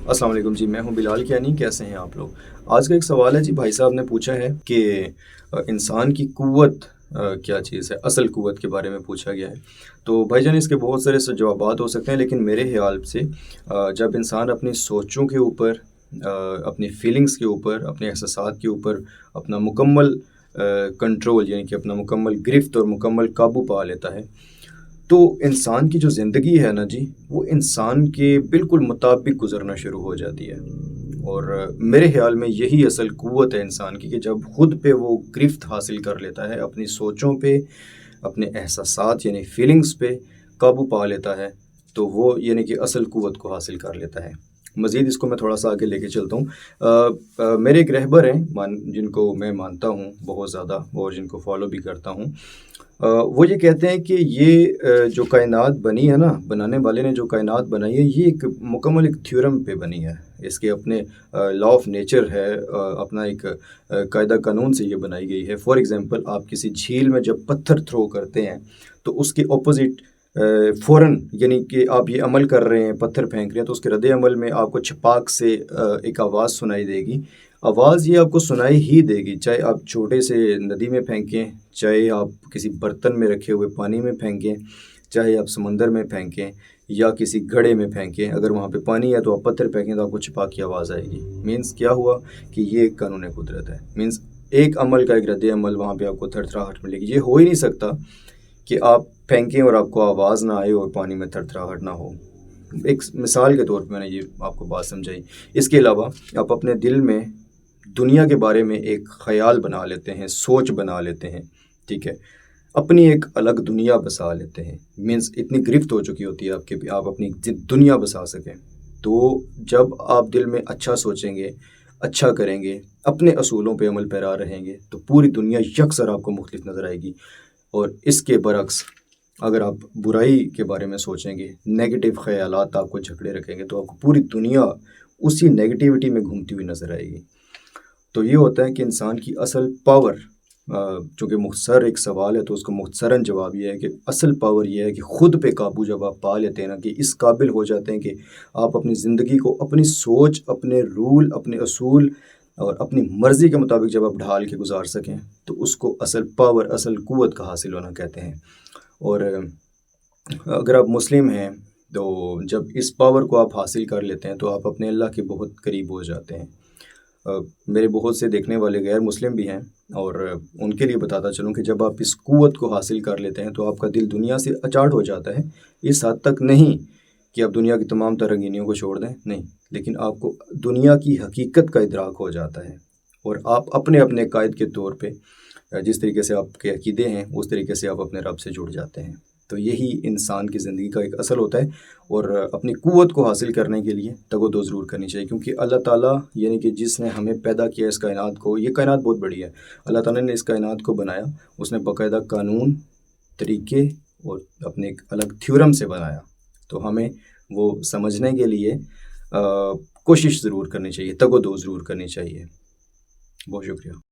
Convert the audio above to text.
السلام علیکم جی، میں ہوں بلال کیانی. کیسے ہیں آپ لوگ؟ آج کا ایک سوال ہے جی. بھائی صاحب نے پوچھا ہے کہ انسان کی قوت کیا چیز ہے، اصل قوت کے بارے میں پوچھا گیا ہے. تو بھائی جان اس کے بہت سارے جوابات ہو سکتے ہیں، لیکن میرے خیال سے جب انسان اپنی سوچوں کے اوپر، اپنی فیلنگز کے اوپر، اپنے احساسات کے اوپر اپنا مکمل کنٹرول، یعنی کہ اپنا مکمل گرفت اور مکمل قابو پا لیتا ہے، تو انسان کی جو زندگی ہے نا جی، وہ انسان کے بالکل مطابق گزرنا شروع ہو جاتی ہے. اور میرے خیال میں یہی اصل قوت ہے انسان کی، کہ جب خود پہ وہ گرفت حاصل کر لیتا ہے، اپنی سوچوں پہ، اپنے احساسات یعنی فیلنگز پہ قابو پا لیتا ہے، تو وہ یعنی کہ اصل قوت کو حاصل کر لیتا ہے. مزید اس کو میں تھوڑا سا آگے لے کے چلتا ہوں. میرے ایک رہبر ہیں جن کو میں مانتا ہوں بہت زیادہ، اور جن کو فالو بھی کرتا ہوں. وہ یہ کہتے ہیں کہ یہ جو کائنات بنی ہے نا، بنانے والے نے جو کائنات بنائی ہے، یہ ایک مکمل ایک تھیورم پہ بنی ہے. اس کے اپنے لا آف نیچر ہے، اپنا ایک قاعدہ قانون سے یہ بنائی گئی ہے. فار ایگزامپل، آپ کسی جھیل میں جب پتھر تھرو کرتے ہیں تو اس کے اپوزٹ فوراً، یعنی کہ آپ یہ عمل کر رہے ہیں، پتھر پھینک رہے ہیں، تو اس کے رد عمل میں آپ کو چھپاک سے ایک آواز سنائی دے گی. آواز یہ آپ کو سنائی ہی دے گی، چاہے آپ چھوٹے سے ندی میں پھینکیں، چاہے آپ کسی برتن میں رکھے ہوئے پانی میں پھینکیں، چاہے آپ سمندر میں پھینکیں یا کسی گھڑے میں پھینکیں. اگر وہاں پہ پانی ہے تو آپ پتھر پھینکیں تو آپ کو چھپا کی آواز آئے گی. مینس کیا ہوا کہ یہ ایک قانون قدرت ہے. مینس ایک عمل کا ایک رد عمل، وہاں پہ آپ کو تھرتھراہٹ ملے گی. یہ ہو ہی نہیں سکتا کہ آپ پھینکیں اور آپ کو آواز نہ آئے اور پانی میں تھرتھراہٹ نہ ہو. ایک مثال کے طور پہ میں نے یہ آپ کو بات سمجھائی. اس کے علاوہ آپ اپنے دل میں دنیا کے بارے میں ایک خیال بنا لیتے ہیں، سوچ بنا لیتے ہیں، ٹھیک ہے، اپنی ایک الگ دنیا بسا لیتے ہیں. مینس اتنی گرفت ہو چکی ہوتی ہے آپ کہ آپ اپنی دنیا بسا سکیں. تو جب آپ دل میں اچھا سوچیں گے، اچھا کریں گے، اپنے اصولوں پہ عمل پیرا رہیں گے، تو پوری دنیا یکسر آپ کو مختلف نظر آئے گی. اور اس کے برعکس اگر آپ برائی کے بارے میں سوچیں گے، نیگیٹو خیالات آپ کو جھگڑے رکھیں گے، تو آپ کو پوری دنیا اسی نیگیٹیوٹی میں گھومتی ہوئی نظر آئے گی. تو یہ ہوتا ہے کہ انسان کی اصل پاور، چونکہ مختصر ایک سوال ہے تو اس کا مختصراً جواب یہ ہے کہ اصل پاور یہ ہے کہ خود پہ قابو جب آپ پا لیتے ہیں نا، کہ اس قابل ہو جاتے ہیں کہ آپ اپنی زندگی کو اپنی سوچ، اپنے رول، اپنے اصول اور اپنی مرضی کے مطابق جب آپ ڈھال کے گزار سکیں، تو اس کو اصل پاور، اصل قوت کا حاصل ہونا کہتے ہیں. اور اگر آپ مسلم ہیں تو جب اس پاور کو آپ حاصل کر لیتے ہیں تو آپ اپنے اللہ کے بہت قریب ہو جاتے ہیں. میرے بہت سے دیکھنے والے غیر مسلم بھی ہیں، اور ان کے لیے بتاتا چلوں کہ جب آپ اس قوت کو حاصل کر لیتے ہیں تو آپ کا دل دنیا سے اچاٹ ہو جاتا ہے. اس حد تک نہیں کہ آپ دنیا کی تمام ترنگینیوں کو چھوڑ دیں، نہیں، لیکن آپ کو دنیا کی حقیقت کا ادراک ہو جاتا ہے. اور آپ اپنے اپنے قائد کے طور پہ، جس طریقے سے آپ کے عقیدے ہیں اس طریقے سے آپ اپنے رب سے جڑ جاتے ہیں. تو یہی انسان کی زندگی کا ایک اصل ہوتا ہے. اور اپنی قوت کو حاصل کرنے کے لیے تگ و دو ضرور کرنی چاہیے، کیونکہ اللہ تعالیٰ یعنی کہ جس نے ہمیں پیدا کیا اس کائنات کو، یہ کائنات بہت بڑی ہے، اللہ تعالیٰ نے اس کائنات کو بنایا، اس نے باقاعدہ قانون، طریقے اور اپنے ایک الگ تھیورم سے بنایا. تو ہمیں وہ سمجھنے کے لیے کوشش ضرور کرنی چاہیے، تگ و دو ضرور کرنی چاہیے. بہت شکریہ.